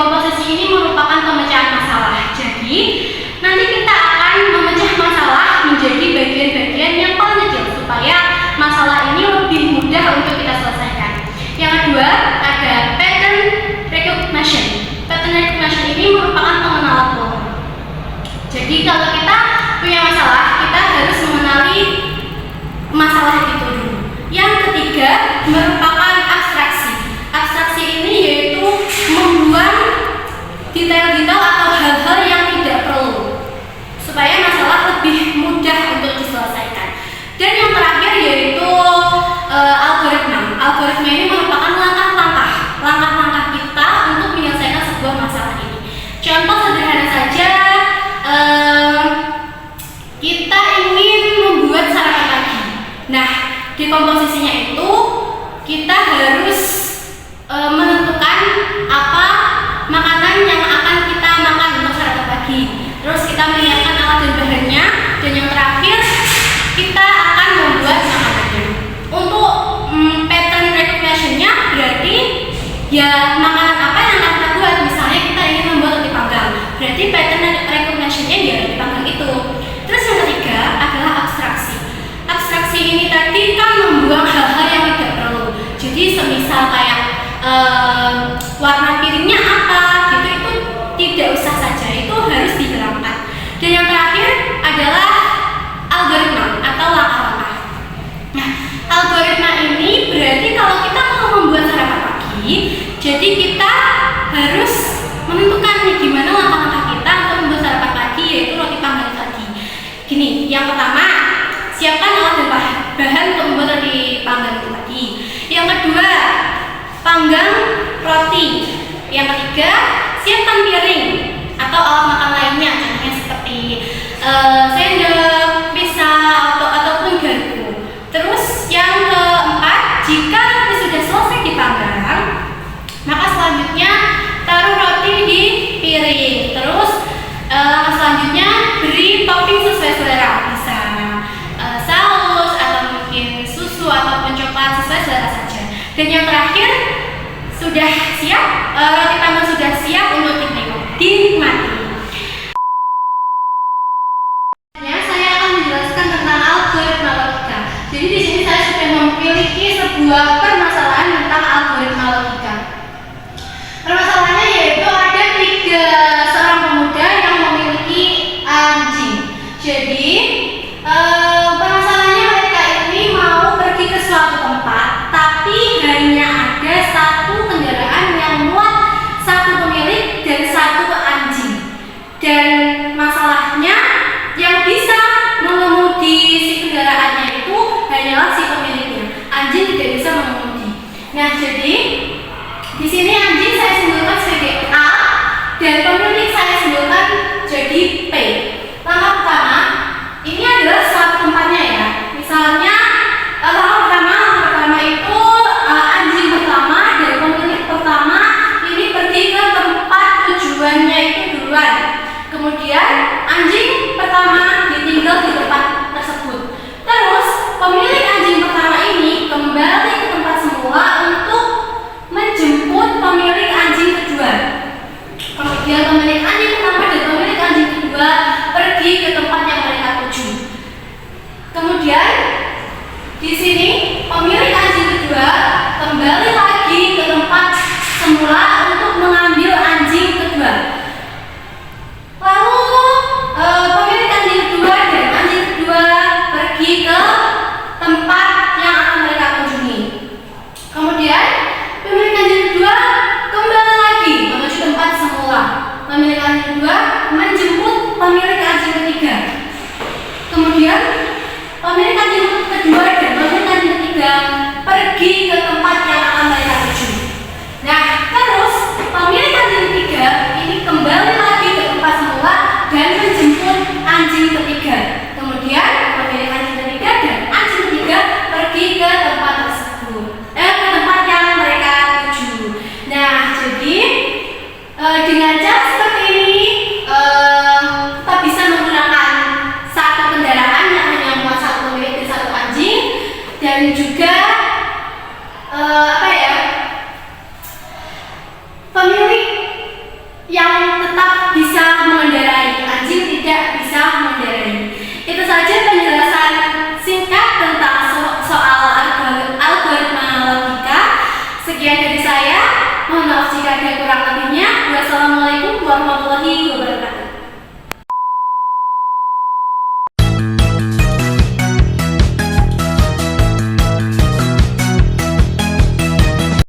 Dekomposisi ini merupakan pemecahan masalah. Jadi nanti kita akan memecah masalah menjadi bagian-bagian yang paling kecil supaya masalah ini lebih mudah untuk kita selesaikan. Yang kedua ada pattern recognition. Pattern recognition ini merupakan pengenalan pola. Jadi kalau kita punya masalah, kita harus mengenali masalah itu dulu. Yang ketiga merupakan abstraksi. Abstraksi ini yaitu membuang detail-detail atau hal-hal yang tidak perlu supaya masalah lebih mudah untuk diselesaikan. Dan yang terakhir yaitu algoritma. Algoritma ini merupakan langkah-langkah kita untuk menyelesaikan sebuah masalah ini. Contoh sederhana saja, kita ingin membuat sarapan pagi. Nah, di komposisinya itu kita harus menentukan apa makanan yang akan kita makan untuk sarapan pagi. Terus kita menyiapkan alat dan bahannya, dan yang terakhir kita akan membuat makanannya. Untuk pattern recognition-nya berarti ya makanan apa yang akan kita buat. Misalnya kita ingin membuat roti panggang, berarti pattern recognition-nya ya roti panggang itu. Terus yang ketiga adalah abstraksi. Abstraksi ini tadi kan membuang hal-hal yang tidak perlu. Jadi semisal kayak warna piringnya apa gitu, itu tidak usah saja, itu harus dihilangkan. Dan yang terakhir adalah algoritma atau langkah-langkah. Nah, algoritma ini berarti kalau kita mau membuat sarapan pagi, jadi kita harus menentukan nih gimana langkah-langkah kita untuk membuat sarapan pagi, yaitu roti panggang tadi. Gini, yang pertama siapkan alat dan bahan untuk membuat roti panggang itu tadi. Yang kedua, panggang roti. Yang ketiga, siapkan piring atau alat makan lainnya, contohnya seperti sendok, pisau ataupun garpu. Terus yang keempat, jika roti sudah selesai dipanggang, maka selanjutnya taruh roti di piring. Terus langkah selanjutnya beri topping sesuai selera, bisa saus atau mungkin susu ataupun coklat, sesuai selera saja. Dan yang terakhir, sudah siap, roti panggang sudah siap untuk dinikmati. Saya akan menjelaskan tentang algoritma logika. Jadi di sini saya sudah memiliki sebuah permasalahan tentang algoritma logika. Permasalahannya yaitu ada seorang pemuda yang memiliki anjing. Jadi permasalahannya mereka ini mau pergi ke suatu tempat, tapi hanya ada satu kendaraan yang muat satu pemilik dan satu anjing. Dan masalahnya yang bisa mengemudi si kendaraannya itu hanyalah si pemiliknya. Anjing tidak bisa mengemudi. Nah, jadi di sini anjing saya simpulkan sebagai A dan pemilik saya simpulkan jadi P. Langkah pertama, ini adalah suatu tempatnya ya. Misalnya langkah pertama itu anjing pertama dan pemilik pertama ini pergi ke tempat tujuannya itu duluan. Kemudian anjing pertama ditinggal di tempat tersebut. Terus pemilik anjing pertama ini kembali ke tempat semula untuk menjemput pemilik anjing kedua. Kemudian pemilik anjing pertama dan pemilik anjing kedua pergi ke tempat yang mereka tuju. Kemudian di sini pemilik anjing kedua kembali lagi ke tempat semula untuk mengambil anjing kedua. Lalu pemilik anjing kedua dan anjing kedua pergi ke tempat yang akan mereka kunjungi. Kemudian pemilik anjing kedua kembali lagi menuju tempat semula. Pemilik anjing kedua menjemput pemilik anjing ketiga. Kemudian pemilik anjing kedua dan pemilik anjing ketiga pergi ke tempat yang akan mereka tuju. Nah, terus pemilik anjing ketiga ini kembali lagi ke tempat semula dan menjemput anjing ketiga. Kemudian pemilik anjing ketiga dan anjing ketiga pergi ke tempat tersebut, ke tempat yang mereka tuju. Nah, jadi dengan cara seperti ini kita bisa menggunakan satu kendaraan yang hanya muat satu pemilik dan satu anjing, dan juga pemilik jika ada kurang lebihnya. Wassalamualaikum warahmatullahi